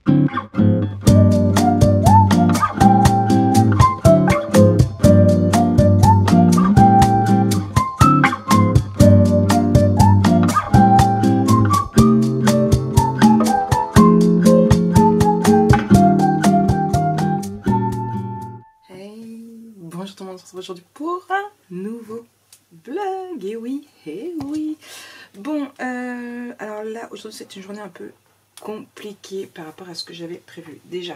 Bonjour tout le monde, on se retrouve aujourd'hui pour un nouveau vlog, et oui. Bon, alors là, aujourd'hui c'est une journée un peu compliquée par rapport à ce que j'avais prévu. Déjà,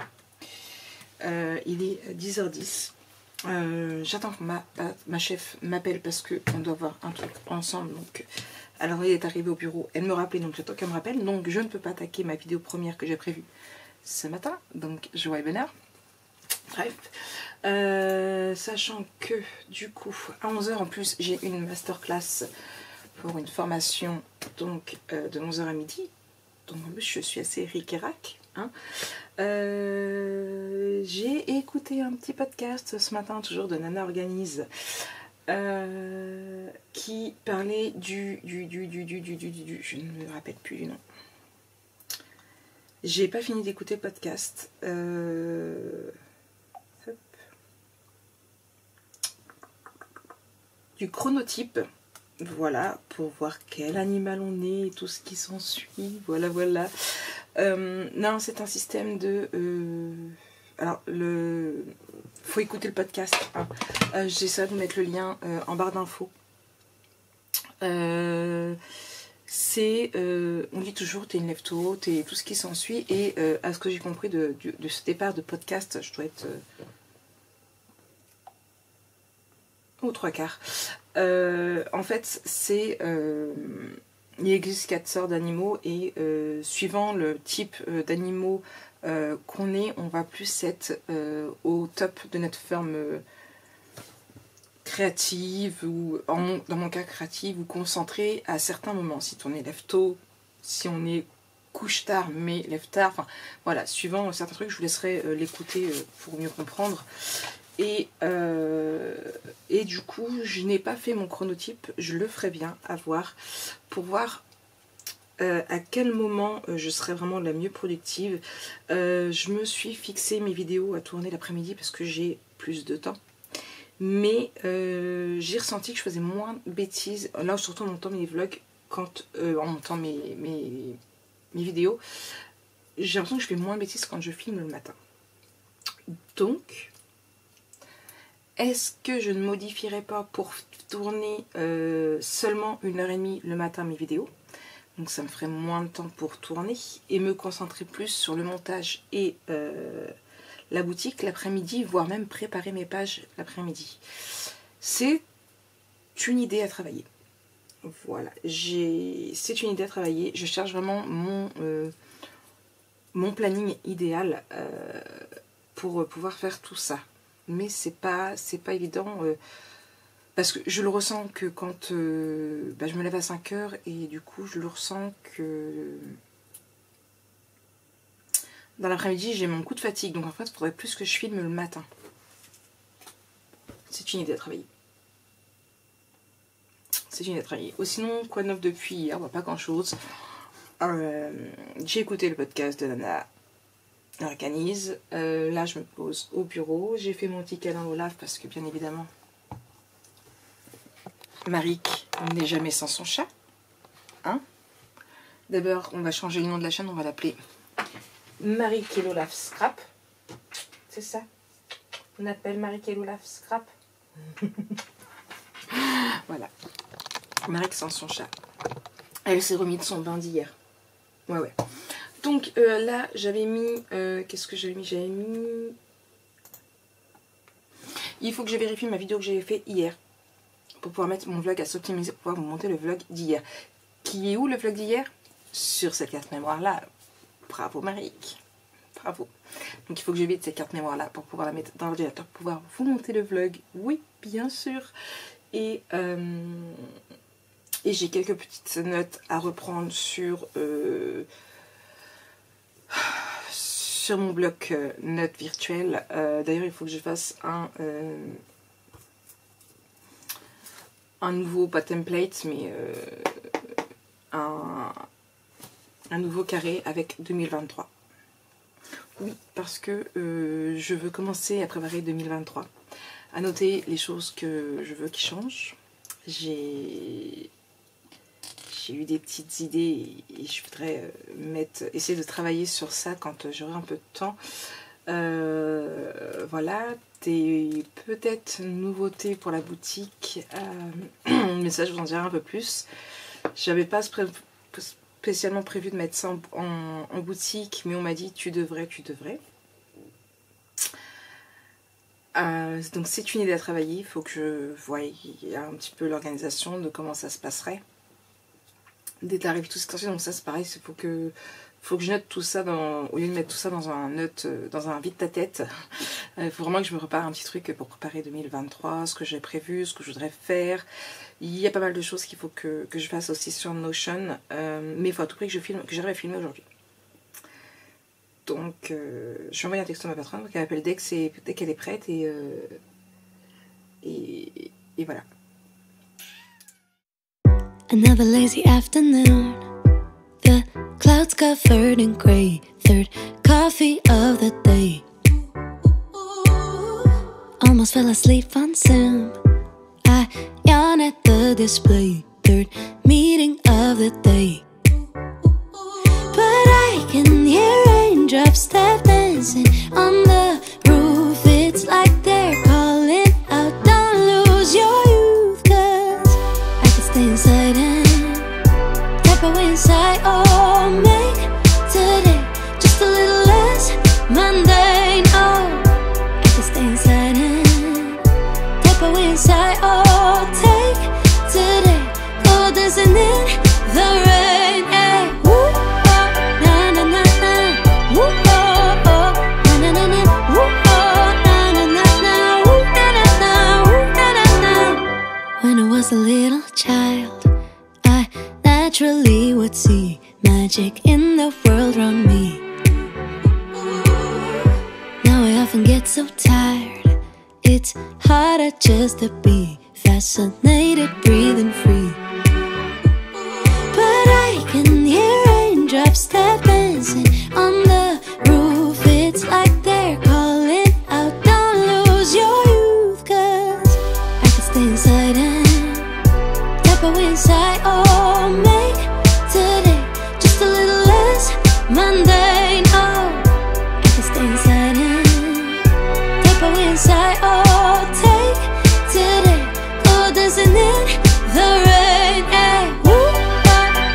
il est 10h10, j'attends que ma chef m'appelle parce qu'on doit voir un truc ensemble. Donc, alors elle est arrivée au bureau, elle me rappelait, donc j'attends qu'elle me rappelle. Donc je ne peux pas attaquer ma vidéo première que j'ai prévue ce matin, donc joie et bonheur. Bref, sachant que du coup à 11h en plus j'ai une masterclass pour une formation donc de 11h à midi, donc en plus je suis assez ric et rac, hein. J'ai écouté un petit podcast ce matin toujours de Nana Organise qui parlait je ne me rappelle plus du nom. J'ai pas fini d'écouter le podcast. Du chronotype, voilà, pour voir quel animal on est et tout ce qui s'ensuit, voilà. Non, c'est un système de... alors, faut écouter le podcast, hein. J'essaie de mettre le lien en barre d'infos. C'est, on dit toujours, t'es une lève-tôt, t'es tout ce qui s'ensuit, et à ce que j'ai compris de ce départ de podcast, je dois être... aux 3/4. En fait, c'est il existe 4 sortes d'animaux et suivant le type d'animaux qu'on est, on va plus être au top de notre forme créative ou dans mon cas créative ou concentrée à certains moments. Si on est lève tôt, si on est couche tard mais lève tard, enfin voilà, suivant certains trucs, je vous laisserai l'écouter pour mieux comprendre. Et du coup, je n'ai pas fait mon chronotype, je le ferai bien à voir, pour voir à quel moment je serai vraiment la mieux productive. Je me suis fixé mes vidéos à tourner l'après-midi parce que j'ai plus de temps. Mais j'ai ressenti que je faisais moins de bêtises, là surtout en montant mes vlogs, en montant mes vidéos, j'ai l'impression que je fais moins de bêtises quand je filme le matin. Donc... est-ce que je ne modifierai pas pour tourner seulement 1h30 le matin mes vidéos? Donc ça me ferait moins de temps pour tourner et me concentrer plus sur le montage et la boutique l'après-midi, voire même préparer mes pages l'après-midi. C'est une idée à travailler. Voilà, c'est une idée à travailler. Je cherche vraiment mon planning idéal pour pouvoir faire tout ça. Mais c'est pas évident parce que je le ressens que quand je me lève à 5h et du coup je le ressens que dans l'après-midi j'ai mon coup de fatigue, donc en fait il faudrait plus que je filme le matin. C'est une idée à travailler. C'est une idée à travailler. Ou sinon, quoi de neuf depuis hier? Bah, pas grand chose. J'ai écouté le podcast de Nana Organise. Là je me pose au bureau, j'ai fait mon petit câlin au lave parce que bien évidemment Maric n'est jamais sans son chat, hein. D'abord on va changer le nom de la chaîne, on va l'appeler Maric et l'Olaf Scrap, c'est ça, on appelle Maric et l'Olaf Scrap. Voilà, Maric sans son chat, elle s'est remise de son bain d'hier, ouais. Donc là j'avais mis, qu'est-ce que j'avais mis? J'avais mis... il faut que je vérifie ma vidéo que j'avais fait hier pour pouvoir mettre mon vlog à s'optimiser, pour pouvoir vous monter le vlog d'hier. Qui est où le vlog d'hier? Sur cette carte mémoire là. Bravo Maric, bravo. Donc il faut que je vide cette carte mémoire là pour pouvoir la mettre dans l'ordinateur, pour pouvoir vous monter le vlog. Oui, bien sûr. Et j'ai quelques petites notes à reprendre sur mon bloc notes virtuel. D'ailleurs il faut que je fasse un nouveau, pas template, mais un nouveau carré avec 2023. Oui, parce que je veux commencer à préparer 2023, à noter les choses que je veux qui changent. J'ai eu des petites idées et je voudrais essayer de travailler sur ça quand j'aurai un peu de temps. Voilà, des peut-être nouveautés pour la boutique, mais ça je vous en dirai un peu plus. J'avais pas spécialement prévu de mettre ça en boutique, mais on m'a dit tu devrais. Donc c'est une idée à travailler, il faut que je voie un petit peu l'organisation de comment ça se passerait. Des tarifs, tout ça, donc ça c'est pareil, il faut que je note tout ça, au lieu de mettre tout ça dans un vide-ta-tête, il faut vraiment que je me prépare un petit truc pour préparer 2023, ce que j'ai prévu, ce que je voudrais faire. Il y a pas mal de choses qu'il faut que je fasse aussi sur Notion, mais il faut à tout prix que j'arrive à filmer aujourd'hui. Donc je vais envoyer un texto à ma patronne pour qu'elle appelle dès qu'elle est prête et voilà. Another lazy afternoon, the clouds covered in grey, third coffee of the day. Almost fell asleep on Zoom, I yawn at the display, third meeting of the day. But I can hear raindrops tap dancing on the roof, it's like they're calling out, don't lose your youth, 'cause I can stay inside and tap away inside, oh, make today just a little less mundane, oh, I can stay inside and tap away inside, oh, take today, go dancing in the rain, yeah. Woo, oh, na na na na, woo, oh, oh, na na na na, woo, oh, na na na na, woo, na na na, woo, na na na. When I was a little child, I naturally would see magic in the world around me. Now I often get so tired, it's harder just to be fascinated, breathing free. But I can hear raindrops tap dancing on the roof, it's like they're calling out, don't lose your youth, 'cause I can stay inside and tap away inside, oh, make today just a little less mundane, oh, I can stay inside and tap away inside, oh, take today, go dancing in the rain, yeah. Woo, oh,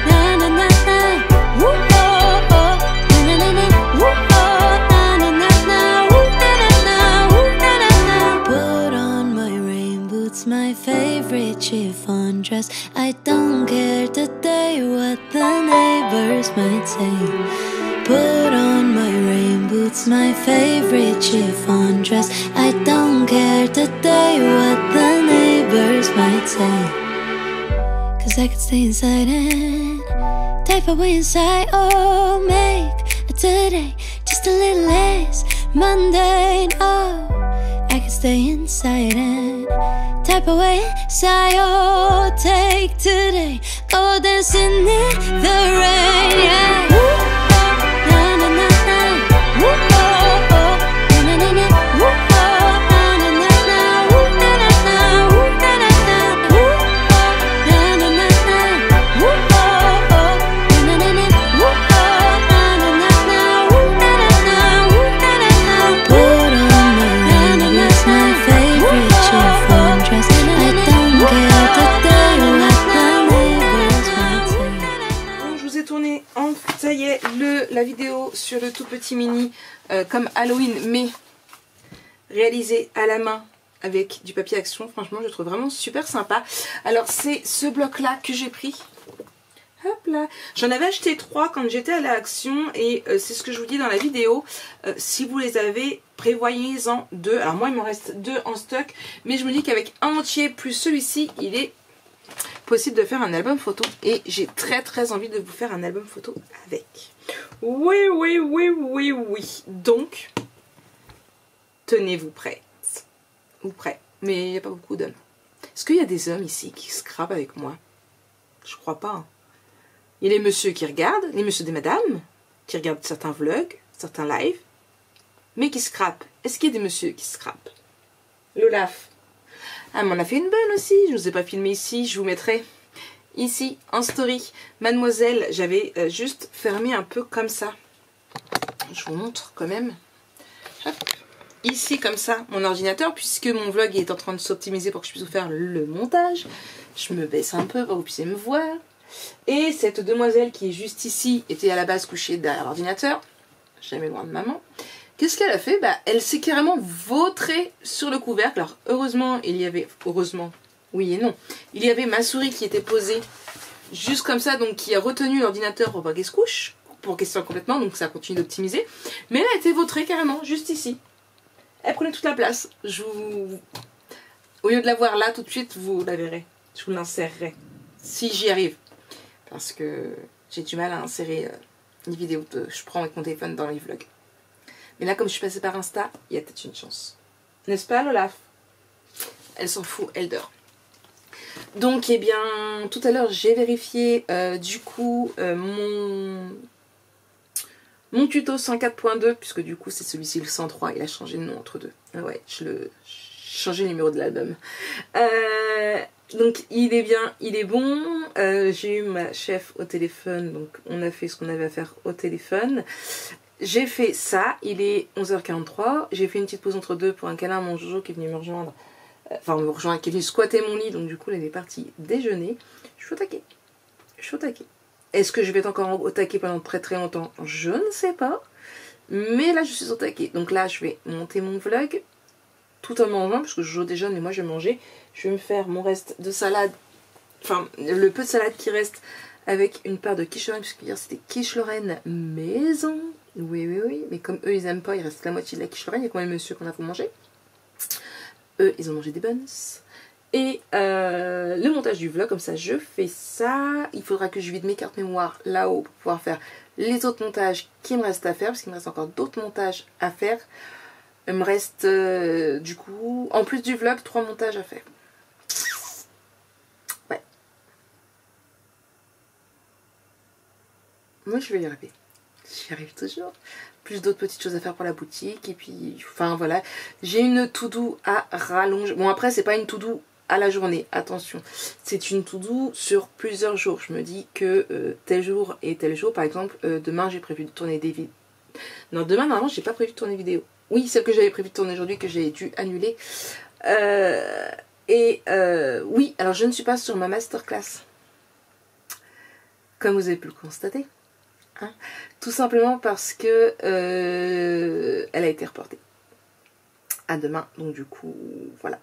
na na na na, woo, oh, oh, na na na na, woo, oh, na na na na, woo, na na na, woo, na na na. Put on my rain boots, my favorite chiffon dress, I don't care today what the neighbors might say. Put on my rain boots, my favorite chiffon dress, I don't care today what the neighbors might say. 'Cause I could stay inside and type away inside, oh, make today just a little less mundane, oh, I could stay inside and type away inside, oh, take today, go dancing in the rain, yeah. Woo, oh, na na na na, woo, oh, oh, na na na na, woo, oh, na na na na, woo, na na na, woo, na na na, woo, oh, na na na na, woo, oh, oh, na na na na, woo, oh, na na na na, woo, na na na, woo, na na na. Put on my rain boots, my favorite chiffon dress, I don't care today what the neighbors might say. Donc, je vous ai tourné ça y est, la vidéo sur le tout petit mini comme Halloween, mais réalisé à la main avec du papier action. Franchement, je le trouve vraiment super sympa. Alors, c'est ce bloc-là que j'ai pris. Hop là. J'en avais acheté 3 quand j'étais à l'Action et c'est ce que je vous dis dans la vidéo. Si vous les avez, prévoyez-en 2. Alors moi, il m'en reste 2 en stock, mais je me dis qu'avec un entier plus celui-ci, il est possible de faire un album photo et j'ai très envie de vous faire un album photo avec. Oui. Donc, tenez-vous prêts. Ou prêts. Mais il n'y a pas beaucoup d'hommes. Est-ce qu'il y a des hommes ici qui scrapent avec moi? Je crois pas. Hein. Il y a les messieurs qui regardent, les messieurs des madames, qui regardent certains vlogs, certains lives. mais qui scrape. Est-ce qu'il y a des messieurs qui scrapent? L'Olaf. Ah, m'en a fait une bonne aussi. Je ne vous ai pas filmé ici. Je vous mettrai ici en story. Mademoiselle, j'avais juste fermé un peu comme ça. Je vous montre quand même. Hop. Ici comme ça mon ordinateur, puisque mon vlog est en train de s'optimiser pour que je puisse vous faire le montage. Je me baisse un peu pour que vous puissiez me voir. Et cette demoiselle qui est juste ici était à la base couchée derrière l'ordinateur, jamais loin de maman. Qu'est-ce qu'elle a fait? Bah, elle s'est carrément vautrée sur le couvercle. Alors heureusement il y avait, heureusement, oui et non, il y avait ma souris qui était posée juste comme ça, donc qui a retenu l'ordinateur pour pas qu'elle se couche, pour qu'elle se soit complètement, donc ça continue d'optimiser. Mais elle a été vautrée carrément juste ici. Elle prenait toute la place. Au lieu de la voir là tout de suite, vous la verrez. Je vous l'insérerai. Si j'y arrive. Parce que j'ai du mal à insérer une vidéo que je prends avec mon téléphone dans les vlogs. Mais là, comme je suis passée par Insta, il y a peut-être une chance. N'est-ce pas, Olaf? Elle s'en fout, elle dort. Donc, eh bien, tout à l'heure, j'ai vérifié du coup mon tuto 104.2, puisque du coup c'est celui-ci le 103, il a changé de nom entre deux. Ah ouais, j'ai changé le numéro de l'album. Donc il est bien, il est bon. J'ai eu ma chef au téléphone, donc on a fait ce qu'on avait à faire au téléphone. J'ai fait ça, il est 11h43. J'ai fait une petite pause entre deux pour un câlin à mon Jojo qui est venu me rejoindre. Enfin me rejoindre, qui est venu squatter mon lit, donc du coup elle est partie déjeuner. Je suis au taquet. Je suis au taquet. Est-ce que je vais être encore au taquet pendant très très longtemps? Je ne sais pas. Mais là je suis au taquet. Donc là je vais monter mon vlog tout en mangeant, parce que je déjeune et moi je vais manger. Je vais me faire mon reste de salade. Enfin le peu de salade qui reste avec une part de quiche Lorraine, puisque hier c'était quiche Lorraine maison. Oui oui oui. Mais comme eux ils aiment pas, il reste la moitié de la quiche Lorraine. Il y a quand même monsieur qu'on a pour manger. Eux ils ont mangé des buns. Et le montage du vlog, comme ça je fais ça. Il faudra que je vide mes cartes mémoire là-haut pour pouvoir faire les autres montages qui me restent à faire, parce qu'il me reste encore d'autres montages à faire. Il me reste du coup, en plus du vlog, 3 montages à faire. Ouais. Moi je vais y arriver. J'y arrive toujours. Plus d'autres petites choses à faire pour la boutique. Et puis, enfin voilà. J'ai une to-do à rallonger. Bon après c'est pas une to-do à la journée, attention, c'est une to-do sur plusieurs jours. Je me dis que tel jour et tel jour, par exemple, demain j'ai prévu de tourner des vidéos. Non, demain normalement j'ai pas prévu de tourner vidéo. Oui, celle que j'avais prévu de tourner aujourd'hui que j'ai dû annuler. Oui, alors je ne suis pas sur ma masterclass, comme vous avez pu le constater. Hein, tout simplement parce que elle a été reportée à demain, donc du coup, voilà.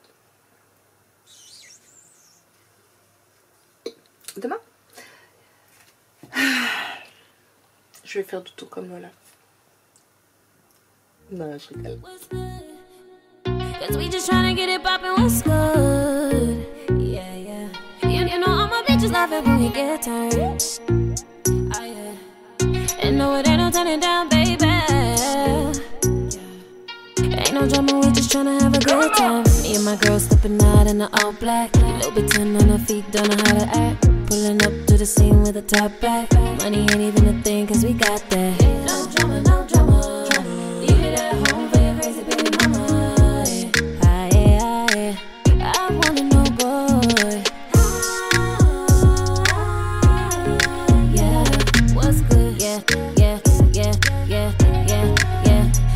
Demain, je vais faire du tout comme Lola. Non, je rigole. Cause we just tryna get it poppin', what's good? Yeah, yeah. You know all my bitches love it when we get turned. Oh yeah. And no, it ain't no turning down, baby. Ain't no drama, we just tryna have a good time. Me and my girl stepping out in the all black. Little bit 10 on her feet, don't know how to act. Pulling up to the scene with a top back. Money ain't even a thing, cause we got that. No drama, no drama. Leave it at home for your crazy baby mama. Yeah. I wanna know, boy. Yeah, what's good? Yeah.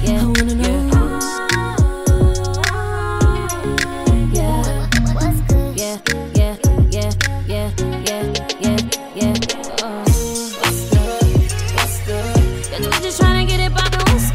I wanna know. What's good? Cause we just tryna get it poppin', what's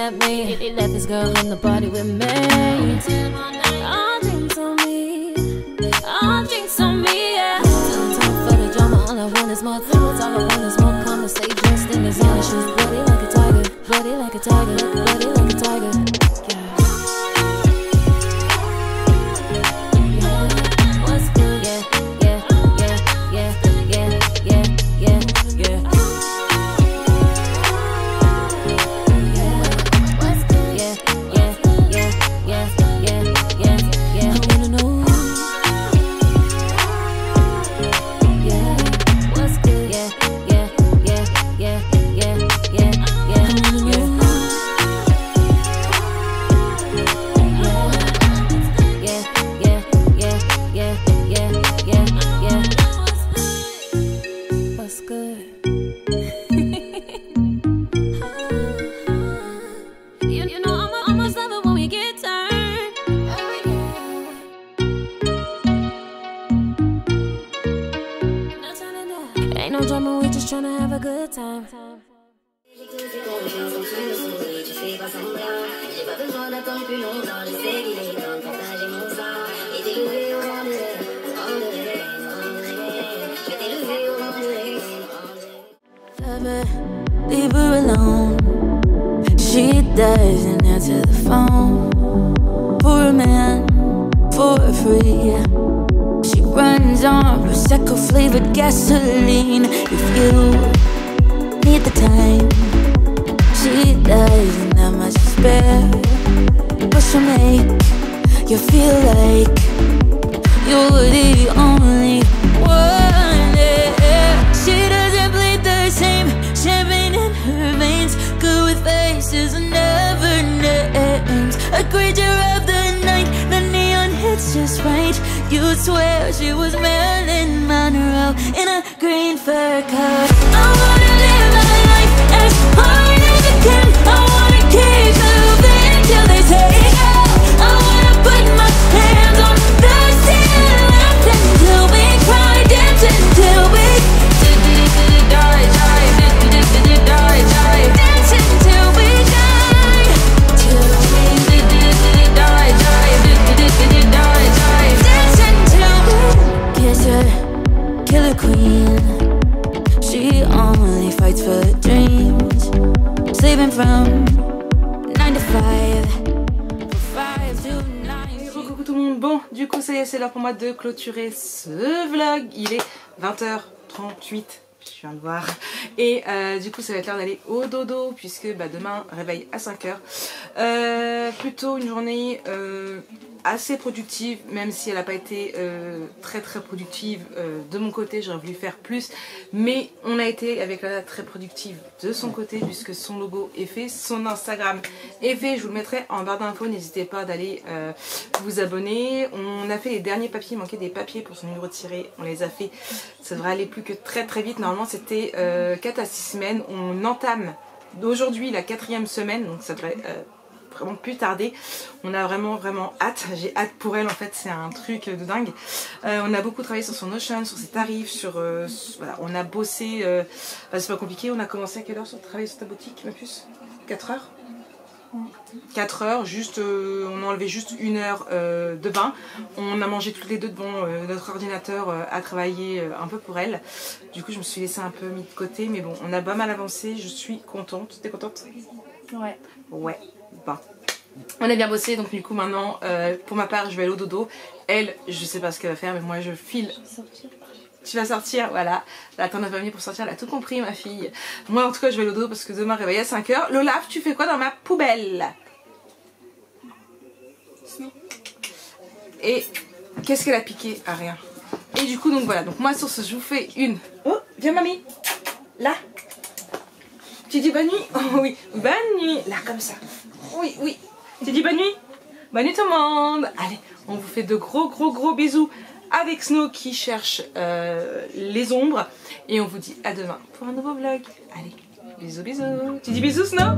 at me. He left his girl in the party with me. All drinks on me, all drinks on me, yeah. Time for the drama, all I want is more thrills. All I want is more conversation. Sting is on, she's bloody like a tiger, bloody like a tiger, bloody like a tiger. Leave her alone. She doesn't answer the phone. For a man, for free. She runs on Prosecco flavored gasoline. If you need the time, she doesn't have much to spare, but she'll make you feel like you're the only one. Yeah. She doesn't bleed the same, champagne in her veins, good with faces and never names. A creature of the night, the neon hits just right. You'd swear she was Marilyn Monroe in a green fur coat. I wanna live my life as hard as I can. I wanna keep moving till they say go. I wanna put my hands on the ceiling, dance until we cry, dance until we die, die, die, die, dance until we die, till we die, die, die, die, dance until we kiss her, killer queen. She only fights for dreams, sleeping from 9 to 5, from 5 to 9. Coucou tout le monde, bon du coup ça y est, c'est l'heure pour moi de clôturer ce vlog. Il est 20h38, je viens de voir, et du coup ça va être l'heure d'aller au dodo puisque demain réveil à 5h. Plutôt une journée assez productive, même si elle n'a pas été très productive de mon côté. J'aurais voulu faire plus, mais on a été avec Lana très productive de son côté puisque son logo est fait, son Instagram est fait, je vous le mettrai en barre d'infos, n'hésitez pas d'aller vous abonner. On a fait les derniers papiers, il manquait des papiers pour son numéro tiré, on les a fait, ça devrait aller plus que très vite. Normalement c'était 4 à 6 semaines, on entame d'aujourd'hui la 4e semaine, donc ça devrait vraiment plus tarder. On a vraiment hâte, j'ai hâte pour elle en fait, c'est un truc de dingue. On a beaucoup travaillé sur son Notion, sur ses tarifs, sur voilà, on a bossé, c'est pas compliqué. On a commencé à quelle heure sur travailler sur ta boutique ma puce? 4 heures 4 heures, juste on a enlevé juste 1 heure de bain. On a mangé toutes les deux devant notre ordinateur à travailler un peu pour elle. Du coup je me suis laissée un peu mis de côté, mais bon on a pas mal avancé, je suis contente. T'es contente? Ouais. Ouais, bon. On a bien bossé, donc du coup maintenant pour ma part je vais aller au dodo. Elle, je sais pas ce qu'elle va faire, mais moi je file. Tu vas sortir, voilà. Là, t'en as pas mis pour sortir, elle a tout compris, ma fille. Moi, en tout cas, je vais aller au dodo parce que demain, réveil à 5h. L'Olaf, tu fais quoi dans ma poubelle? Et qu'est-ce qu'elle a piqué? Ah, rien. Et du coup, donc voilà. Donc, moi, sur ce, je vous fais une. Oh, viens, mamie. Là. Tu dis bonne nuit? Oh, oui. Bonne nuit. Là, comme ça. Oui. Tu dis bonne nuit? Bonne nuit, tout le monde. Allez, on vous fait de gros bisous avec Snow qui cherche les ombres, et on vous dit à demain pour un nouveau vlog. Allez, bisous. Tu dis bisous, Snow?